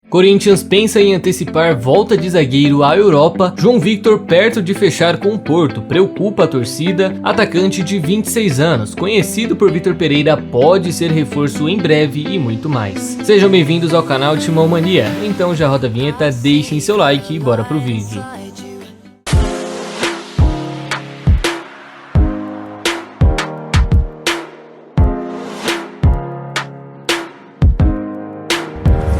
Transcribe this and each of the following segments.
Corinthians pensa em antecipar volta de zagueiro à Europa. João Victor perto de fechar com o Porto, preocupa a torcida. Atacante de 26 anos, conhecido por Vitor Pereira, pode ser reforço em breve e muito mais. Sejam bem-vindos ao canal Timão Mania. Então já roda a vinheta, deixem seu like e bora pro vídeo.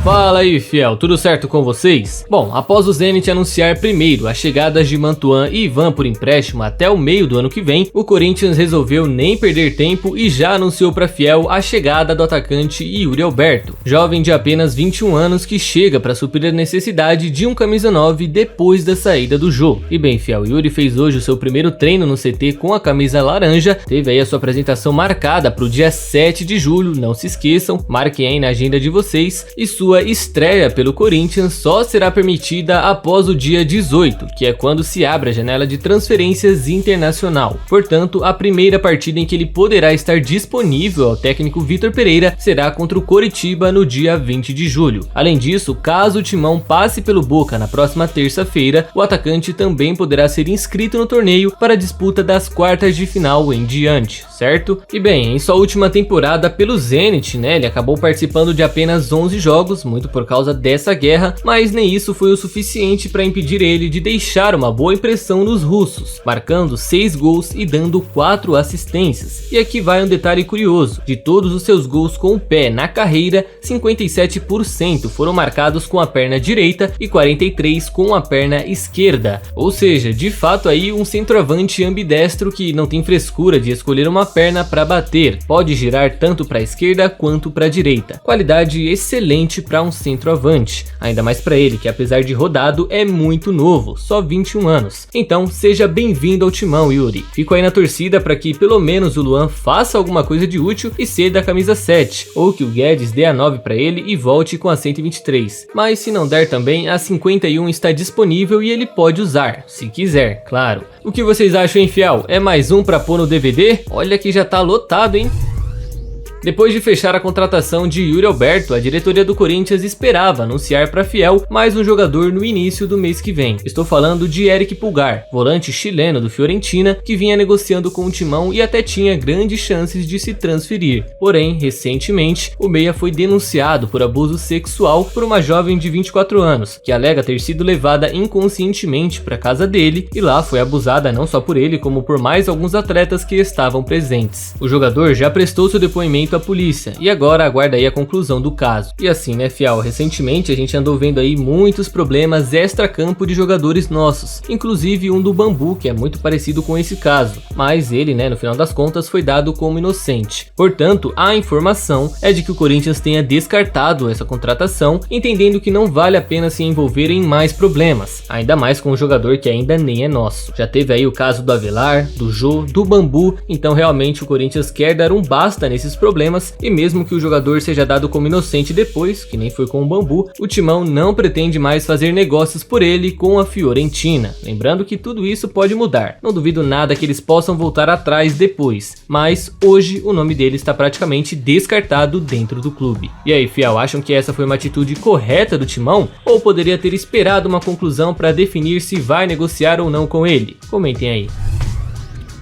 Fala aí, fiel, tudo certo com vocês? Bom, após o Zenit anunciar primeiro as chegadas de Mantuan e Ivan por empréstimo até o meio do ano que vem, o Corinthians resolveu nem perder tempo e já anunciou para fiel a chegada do atacante Yuri Alberto, jovem de apenas 21 anos que chega para suprir a necessidade de um camisa 9 depois da saída do Jô. E bem, fiel, Yuri fez hoje o seu primeiro treino no CT com a camisa laranja, teve aí a sua apresentação marcada para o dia 7 de julho, não se esqueçam, marquem aí na agenda de vocês, e sua estreia pelo Corinthians só será permitida após o dia 18, que é quando se abre a janela de transferências internacional. Portanto, a primeira partida em que ele poderá estar disponível ao técnico Vitor Pereira será contra o Coritiba no dia 20 de julho. Além disso, caso o Timão passe pelo Boca na próxima terça-feira, o atacante também poderá ser inscrito no torneio para a disputa das quartas de final em diante, certo? E bem, em sua última temporada pelo Zenit, ele acabou participando de apenas 11 jogos, muito por causa dessa guerra, mas nem isso foi o suficiente para impedir ele de deixar uma boa impressão nos russos, marcando 6 gols e dando 4 assistências. E aqui vai um detalhe curioso: de todos os seus gols com o pé na carreira, 57% foram marcados com a perna direita e 43% com a perna esquerda. Ou seja, de fato aí um centroavante ambidestro que não tem frescura de escolher uma perna para bater, pode girar tanto para a esquerda quanto para a direita. Qualidade excelente para um centroavante, ainda mais para ele que apesar de rodado é muito novo, só 21 anos. Então seja bem-vindo ao Timão, Yuri. Fico aí na torcida para que pelo menos o Luan faça alguma coisa de útil e ceda a camisa 7, ou que o Guedes dê a 9 para ele e volte com a 123. Mas se não der também, a 51 está disponível e ele pode usar, se quiser, claro. O que vocês acham, hein, fiel? É mais um para pôr no DVD? Olha que já tá lotado, hein? Depois de fechar a contratação de Yuri Alberto, a diretoria do Corinthians esperava anunciar para fiel mais um jogador no início do mês que vem. Estou falando de Eric Pulgar, volante chileno do Fiorentina, que vinha negociando com o Timão e até tinha grandes chances de se transferir. Porém, recentemente, o meia foi denunciado por abuso sexual por uma jovem de 24 anos, que alega ter sido levada inconscientemente para casa dele e lá foi abusada não só por ele, como por mais alguns atletas que estavam presentes. O jogador já prestou seu depoimento à polícia e agora aguarda aí a conclusão do caso. E assim, fiel, recentemente a gente andou vendo aí muitos problemas extra-campo de jogadores nossos, inclusive um do Bambu, que é muito parecido com esse caso, mas ele, no final das contas foi dado como inocente. Portanto, a informação é de que o Corinthians tenha descartado essa contratação, entendendo que não vale a pena se envolver em mais problemas, ainda mais com um jogador que ainda nem é nosso. Já teve aí o caso do Avelar, do Jô, do Bambu, então realmente o Corinthians quer dar um basta nesses problemas, e mesmo que o jogador seja dado como inocente depois, que nem foi com o Bambu, o Timão não pretende mais fazer negócios por ele com a Fiorentina. Lembrando que tudo isso pode mudar, não duvido nada que eles possam voltar atrás depois, mas hoje o nome dele está praticamente descartado dentro do clube. E aí, fiel, acham que essa foi uma atitude correta do Timão? Ou poderia ter esperado uma conclusão para definir se vai negociar ou não com ele? Comentem aí.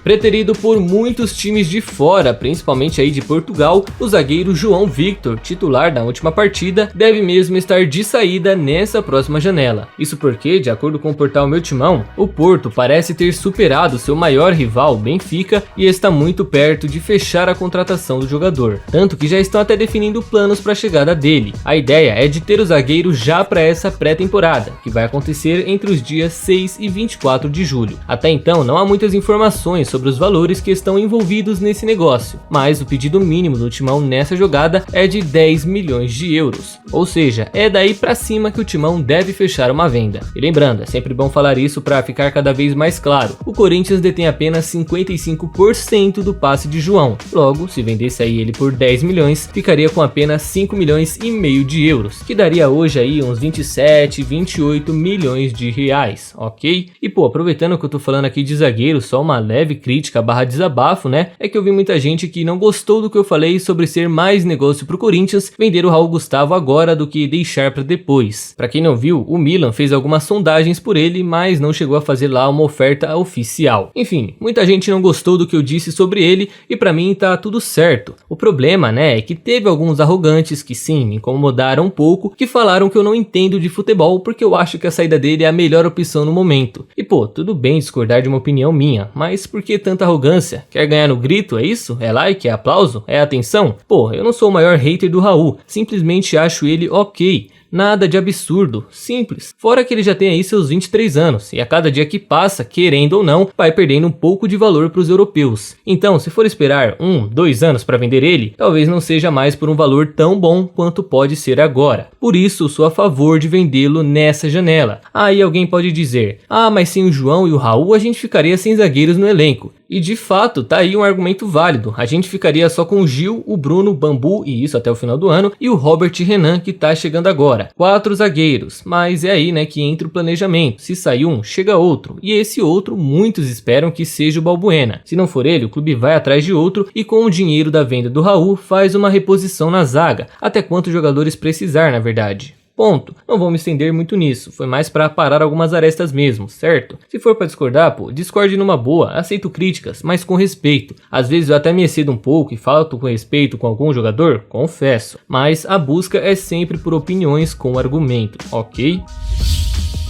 Preterido por muitos times de fora, principalmente aí de Portugal, o zagueiro João Victor, titular na última partida, deve mesmo estar de saída nessa próxima janela. Isso porque, de acordo com o portal Meu Timão, o Porto parece ter superado seu maior rival, Benfica, e está muito perto de fechar a contratação do jogador, tanto que já estão até definindo planos para a chegada dele. A ideia é de ter o zagueiro já para essa pré-temporada, que vai acontecer entre os dias 6 e 24 de julho. Até então não há muitas informações sobre os valores que estão envolvidos nesse negócio, mas o pedido mínimo do Timão nessa jogada é de 10 milhões de euros, ou seja, é daí pra cima que o Timão deve fechar uma venda. E lembrando, é sempre bom falar isso para ficar cada vez mais claro, o Corinthians detém apenas 55% do passe de João, logo, se vendesse aí ele por 10 milhões, ficaria com apenas 5 milhões e meio de euros, que daria hoje aí uns 27, 28 milhões de reais, ok? E aproveitando que eu tô falando aqui de zagueiro, só uma leve crítica barra desabafo, né, é que eu vi muita gente que não gostou do que eu falei sobre ser mais negócio pro Corinthians vender o Raul Gustavo agora do que deixar pra depois. Pra quem não viu, o Milan fez algumas sondagens por ele, mas não chegou a fazer lá uma oferta oficial. Enfim, muita gente não gostou do que eu disse sobre ele e pra mim tá tudo certo. O problema, né, é que teve alguns arrogantes que sim, me incomodaram um pouco, que falaram que eu não entendo de futebol porque eu acho que a saída dele é a melhor opção no momento. E pô, tudo bem discordar de uma opinião minha, mas por que tanta arrogância? Quer ganhar no grito, é isso? É like, é aplauso? É atenção? Pô, eu não sou o maior hater do Raul, simplesmente acho ele ok. Nada de absurdo, simples. Fora que ele já tem aí seus 23 anos, e a cada dia que passa, querendo ou não, vai perdendo um pouco de valor para os europeus. Então, se for esperar 2 anos para vender ele, talvez não seja mais por um valor tão bom quanto pode ser agora. Por isso, sou a favor de vendê-lo nessa janela. Aí alguém pode dizer, mas sem o João e o Raul a gente ficaria sem zagueiros no elenco. E de fato, tá aí um argumento válido. A gente ficaria só com o Gil, o Bruno, o Bambu, e isso até o final do ano, e o Robert Renan, que tá chegando agora. 4 zagueiros, mas é aí, né, que entra o planejamento. Se sair um, chega outro. E esse outro, muitos esperam que seja o Balbuena. Se não for ele, o clube vai atrás de outro e com o dinheiro da venda do Raul, faz uma reposição na zaga. Até quantos jogadores precisar, na verdade. Ponto. Não vou me estender muito nisso, foi mais pra parar algumas arestas mesmo, certo? Se for pra discordar, pô, discorde numa boa, aceito críticas, mas com respeito. Às vezes eu até me excedo um pouco e falto com respeito com algum jogador, confesso. Mas a busca é sempre por opiniões com argumento, ok?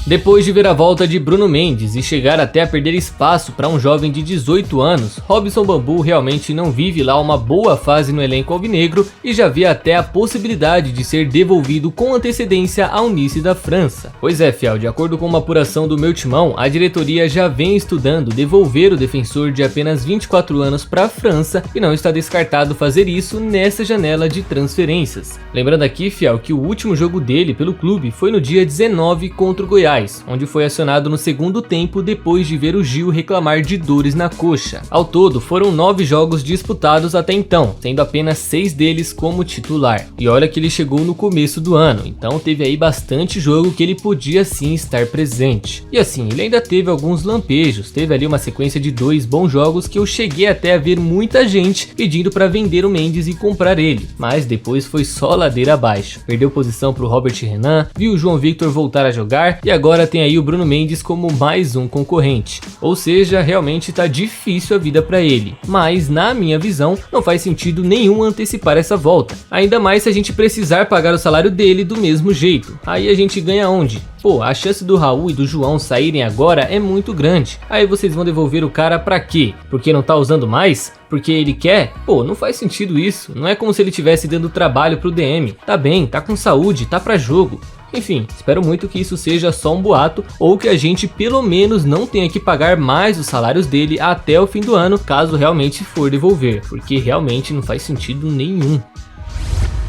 Depois de ver a volta de Bruno Mendes e chegar até a perder espaço para um jovem de 18 anos, Robson Bambu realmente não vive lá uma boa fase no elenco alvinegro e já vê até a possibilidade de ser devolvido com antecedência ao Nice da França. Pois é, fiel, de acordo com uma apuração do Meu Timão, a diretoria já vem estudando devolver o defensor de apenas 24 anos para a França e não está descartado fazer isso nessa janela de transferências. Lembrando aqui, fiel, que o último jogo dele pelo clube foi no dia 19 contra o Goiás, onde foi acionado no segundo tempo depois de ver o Gil reclamar de dores na coxa. Ao todo, foram 9 jogos disputados até então, sendo apenas 6 deles como titular. E olha que ele chegou no começo do ano, então teve aí bastante jogo que ele podia sim estar presente. E assim, ele ainda teve alguns lampejos, teve ali uma sequência de 2 bons jogos que eu cheguei até a ver muita gente pedindo para vender o Mendes e comprar ele, mas depois foi só ladeira abaixo. Perdeu posição para o Robert Renan, viu o João Victor voltar a jogar e agora tem aí o Bruno Mendes como mais um concorrente. Ou seja, realmente tá difícil a vida para ele. Mas na minha visão, não faz sentido nenhum antecipar essa volta. Ainda mais se a gente precisar pagar o salário dele do mesmo jeito. Aí a gente ganha onde? Pô, a chance do Raul e do João saírem agora é muito grande. Aí vocês vão devolver o cara pra quê? Porque não tá usando mais? Porque ele quer? Pô, não faz sentido isso. Não é como se ele estivesse dando trabalho pro DM. Tá bem, tá com saúde, tá pra jogo. Enfim, espero muito que isso seja só um boato ou que a gente pelo menos não tenha que pagar mais os salários dele até o fim do ano, caso realmente for devolver, porque realmente não faz sentido nenhum.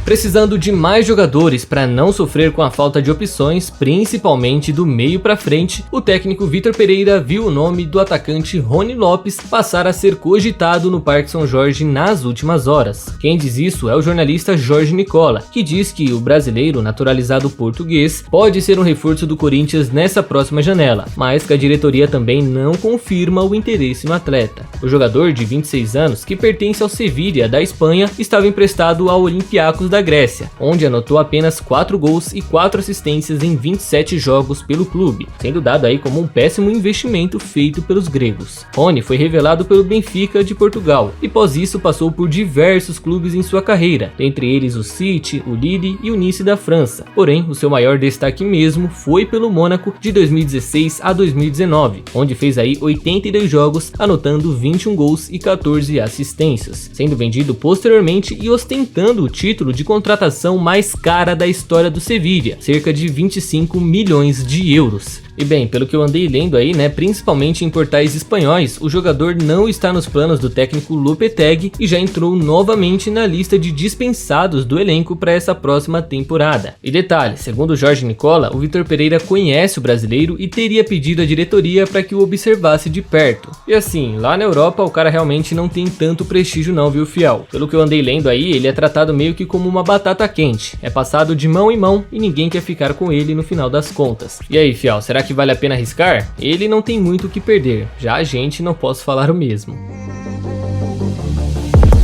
Precisando de mais jogadores para não sofrer com a falta de opções, principalmente do meio para frente, o técnico Vitor Pereira viu o nome do atacante Rony Lopes passar a ser cogitado no Parque São Jorge nas últimas horas. Quem diz isso é o jornalista Jorge Nicola, que diz que o brasileiro naturalizado português pode ser um reforço do Corinthians nessa próxima janela, mas que a diretoria também não confirma o interesse no atleta. O jogador de 26 anos, que pertence ao Sevilla da Espanha, estava emprestado ao Olympiacos da Grécia, onde anotou apenas 4 gols e 4 assistências em 27 jogos pelo clube, sendo dado aí como um péssimo investimento feito pelos gregos. Rony foi revelado pelo Benfica de Portugal e após isso passou por diversos clubes em sua carreira, entre eles o City, o Lille e o Nice da França. Porém, o seu maior destaque mesmo foi pelo Mônaco de 2016 a 2019, onde fez aí 82 jogos, anotando 21 gols e 14 assistências, sendo vendido posteriormente e ostentando o título de contratação mais cara da história do Sevilla, cerca de 25 milhões de euros. E bem, pelo que eu andei lendo aí, né, principalmente em portais espanhóis, o jogador não está nos planos do técnico Lopetegui e já entrou novamente na lista de dispensados do elenco para essa próxima temporada. E detalhe, segundo Jorge Nicola, o Vitor Pereira conhece o brasileiro e teria pedido à diretoria para que o observasse de perto. E assim, lá na Europa o cara realmente não tem tanto prestígio não, viu, fiel? Pelo que eu andei lendo aí, ele é tratado meio que como uma batata quente, é passado de mão em mão e ninguém quer ficar com ele no final das contas. E aí, fiel, será que vale a pena arriscar? Ele não tem muito o que perder, já a gente não posso falar o mesmo.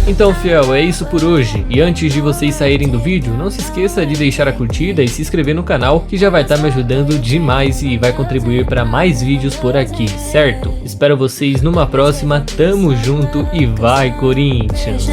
Então, fiel, é isso por hoje. E antes de vocês saírem do vídeo, não se esqueça de deixar a curtida e se inscrever no canal, que já vai estar me ajudando demais e vai contribuir para mais vídeos por aqui, certo? Espero vocês numa próxima, tamo junto e vai, Corinthians!